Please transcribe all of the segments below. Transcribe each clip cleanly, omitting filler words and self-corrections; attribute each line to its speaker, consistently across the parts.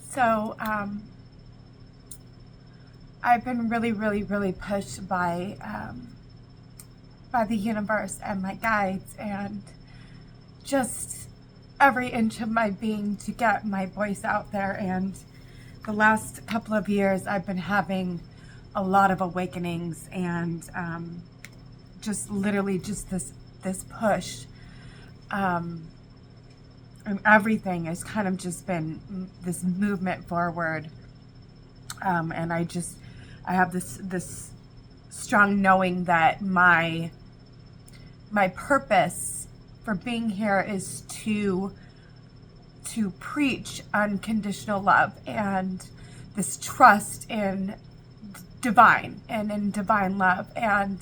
Speaker 1: So I've been really, really, really pushed by the universe and my guides and just every inch of my being to get my voice out there. And the last couple of years, I've been having a lot of awakenings and just literally just this push. And everything has kind of just been this movement forward. And I have this strong knowing that my purpose for being here is to preach unconditional love and this trust in divine and in divine love. And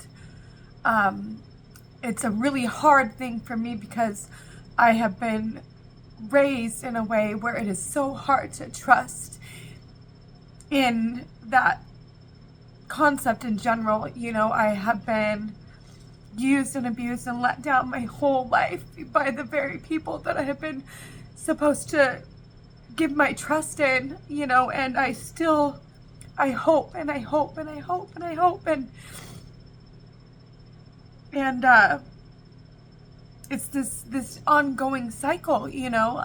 Speaker 1: it's a really hard thing for me because I have been raised in a way where it is so hard to trust in that concept in general. You know, I have been used and abused and let down my whole life by the very people that I have been supposed to give my trust in, you know, and I hope and I hope and I hope and I hope and it's this ongoing cycle, you know,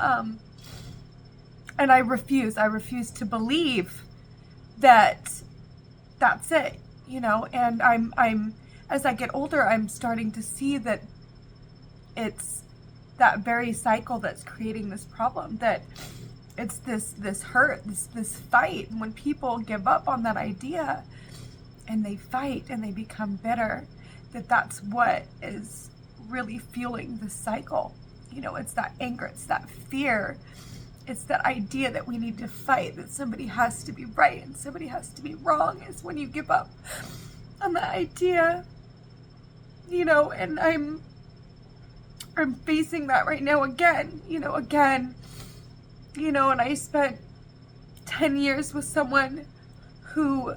Speaker 1: and I refuse to believe that that's it, you know. And I'm as I get older, I'm starting to see that it's that very cycle that's creating this problem, that it's this hurt, this fight. And when people give up on that idea and they fight and they become bitter, that's what is really fueling the cycle. You know, it's that anger, it's that fear, it's that idea that we need to fight, that somebody has to be right and somebody has to be wrong. Is when you give up on that idea, you know. And I'm facing that right now again, you know, and I spent 10 years with someone who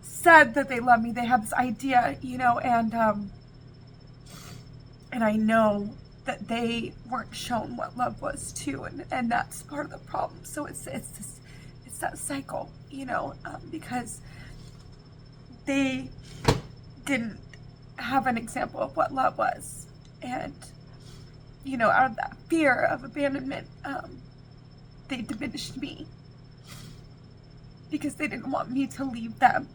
Speaker 1: said that they love me. They have this idea, you know, and I know that they weren't shown what love was too, and that's part of the problem. So it's that cycle, you know, because they didn't have an example of what love was, and you know, out of that fear of abandonment, they diminished me because they didn't want me to leave them.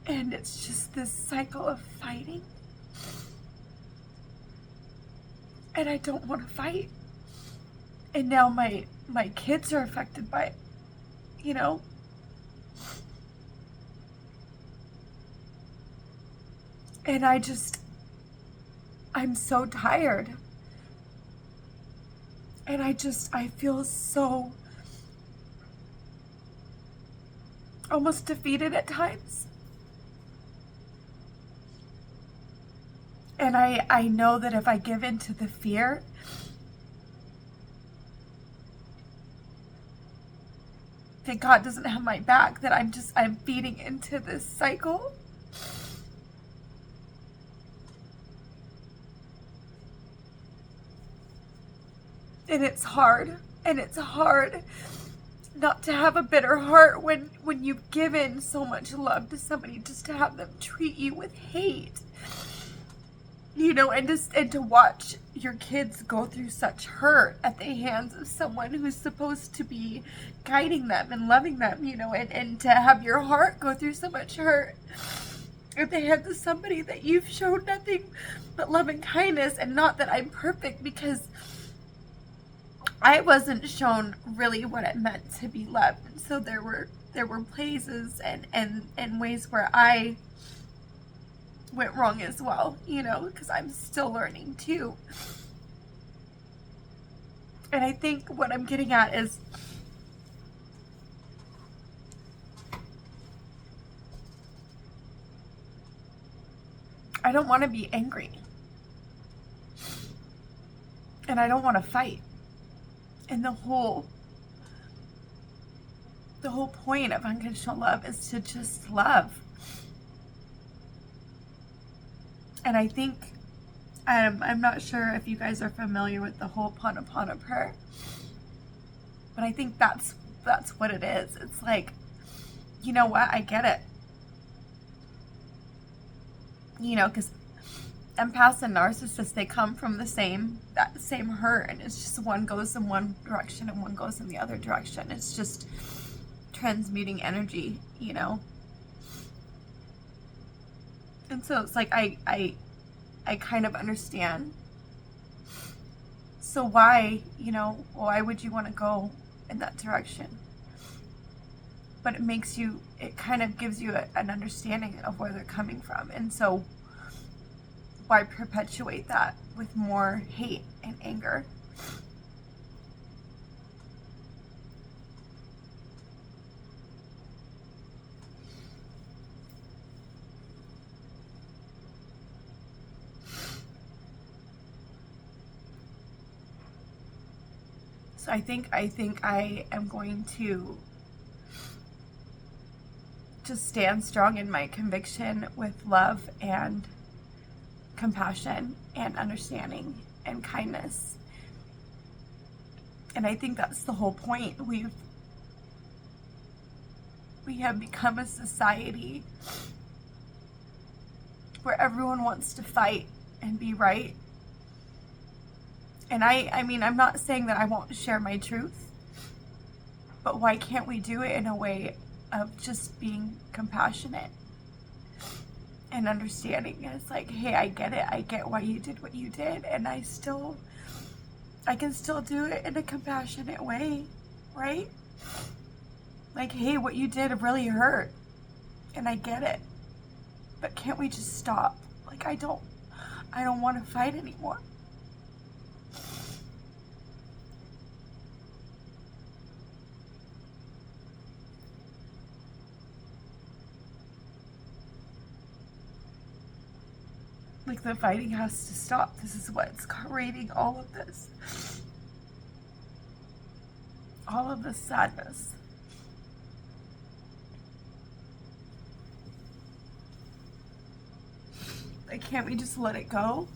Speaker 1: And it's just this cycle of fighting. And I don't want to fight. And now my kids are affected by it, you know. And I'm so tired. And I feel so almost defeated at times. And I know that if I give in to the fear, that God doesn't have my back, that I'm feeding into this cycle. And it's hard not to have a bitter heart when you've given so much love to somebody, just to have them treat you with hate. You know, and to watch your kids go through such hurt at the hands of someone who's supposed to be guiding them and loving them, you know, and to have your heart go through so much hurt at the hands of somebody that you've shown nothing but love and kindness. And not that I'm perfect, because I wasn't shown really what it meant to be loved. And so there were places and ways where I went wrong as well, you know, because I'm still learning too. And I think what I'm getting at is I don't want to be angry. And I don't want to fight. And the whole point of unconditional love is to just love. And I think I'm not sure if you guys are familiar with the whole Panapana prayer, but I think that's what it is. It's like, you know what? I get it. You know, because empaths and narcissists, they come from that same hurt, and it's just one goes in one direction and one goes in the other direction. It's just transmuting energy, you know. And so it's like I kind of understand. So why, you know, why would you want to go in that direction? But it kind of gives you an understanding of where they're coming from. And so why perpetuate that with more hate and anger? So I think I am going to just stand strong in my conviction with love and compassion and understanding and kindness. And I think that's the whole point. We have become a society where everyone wants to fight and be right. And I mean, I'm not saying that I won't share my truth, but why can't we do it in a way of just being compassionate and understanding? And it's like, hey, I get it. I get why you did what you did. And I can still do it in a compassionate way, right? Like, hey, what you did really hurt. And I get it. But can't we just stop? Like, I don't want to fight anymore. Like, the fighting has to stop. This is what's creating all of this. All of this sadness. Like, can't we just let it go?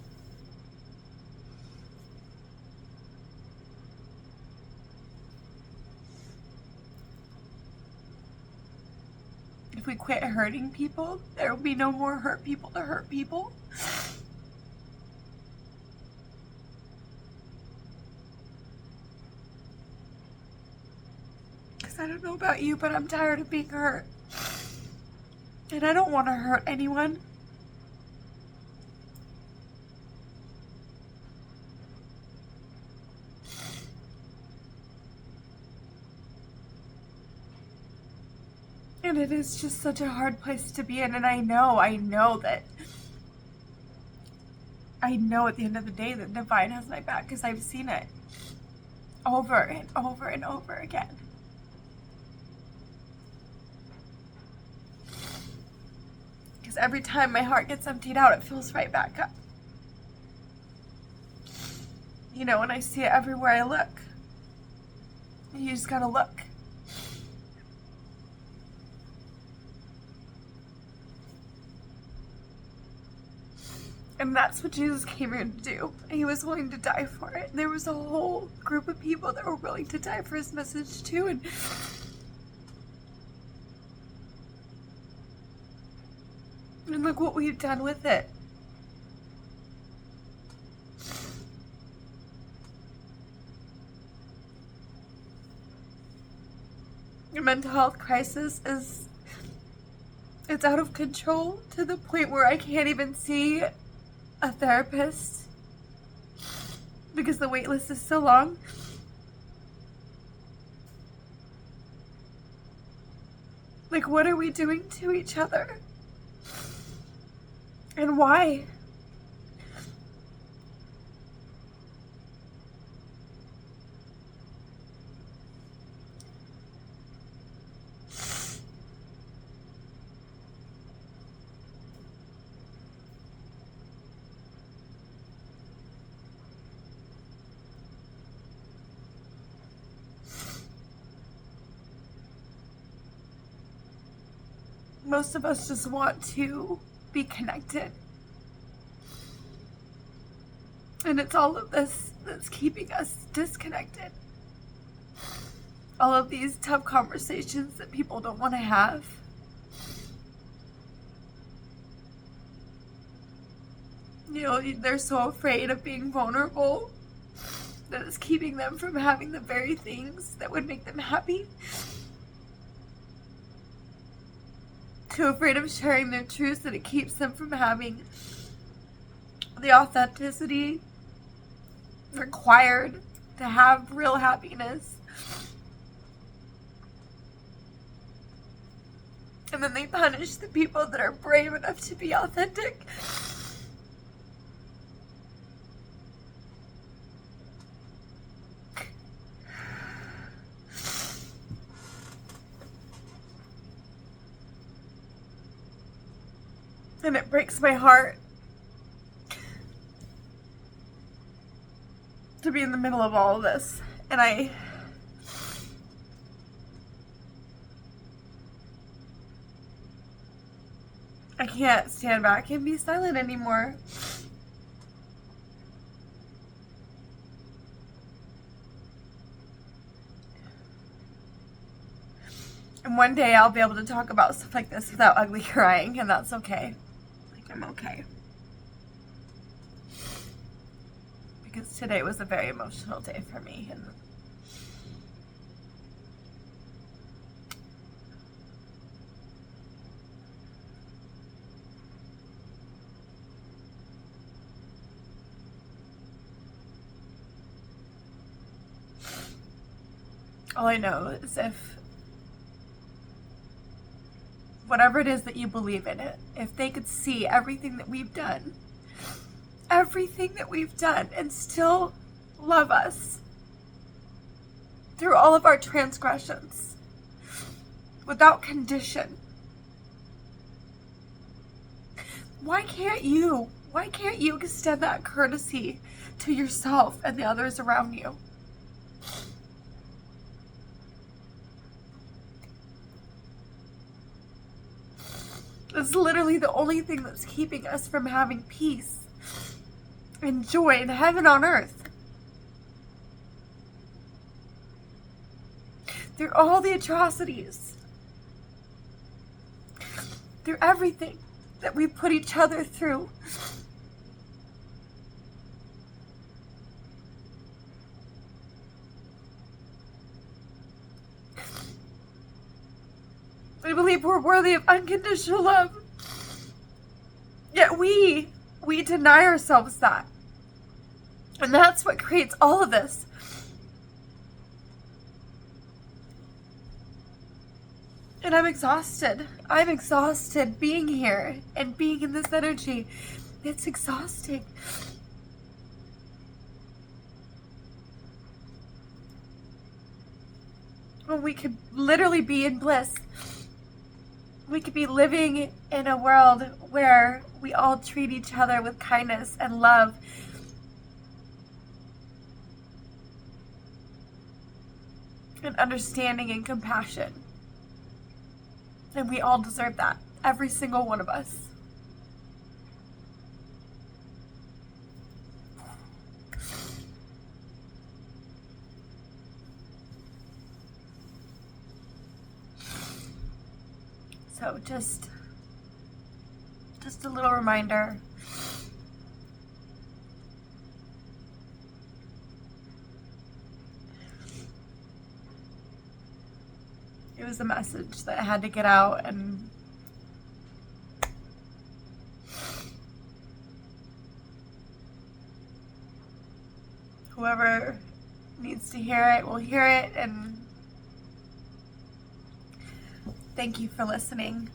Speaker 1: If we quit hurting people, there will be no more hurt people to hurt people. Because I don't know about you, but I'm tired of being hurt. And I don't want to hurt anyone. And it is just such a hard place to be in. And I know that, I know at the end of the day that Divine has my back, because I've seen it over and over and over again. Because every time my heart gets emptied out, it fills right back up. You know, and I see it everywhere I look. You just gotta look. And that's what Jesus came here to do. And he was willing to die for it. And there was a whole group of people that were willing to die for his message too. And look what we've done with it. The mental health crisis it's out of control to the point where I can't even see a therapist because the wait list is so long. Like, what are we doing to each other? And why? Most of us just want to be connected. And it's all of this that's keeping us disconnected. All of these tough conversations that people don't want to have. They're so afraid of being vulnerable that it's keeping them from having the very things that would make them happy. Too afraid of sharing their truths that it keeps them from having the authenticity required to have real happiness. And then they punish the people that are brave enough to be authentic. And it breaks my heart to be in the middle of all of this. And I can't stand back and be silent anymore. And one day I'll be able to talk about stuff like this without ugly crying, and that's okay. Like, I'm okay. Because today was a very emotional day for me. And all I know is if whatever it is that you believe in it, if they could see everything that we've done and still love us through all of our transgressions without condition, why can't you extend that courtesy to yourself and the others around you? It's literally the only thing that's keeping us from having peace and joy and heaven on earth. They're all the atrocities. They're everything that we put each other through. We believe we're worthy of unconditional love. Yet we deny ourselves that. And that's what creates all of this. And I'm exhausted. I'm exhausted being here and being in this energy. It's exhausting. When we could literally be in bliss. We could be living in a world where we all treat each other with kindness and love. And understanding and compassion. And we all deserve that. Every single one of us. So just a little reminder. It was a message that had to get out, and whoever needs to hear it will hear it, and thank you for listening.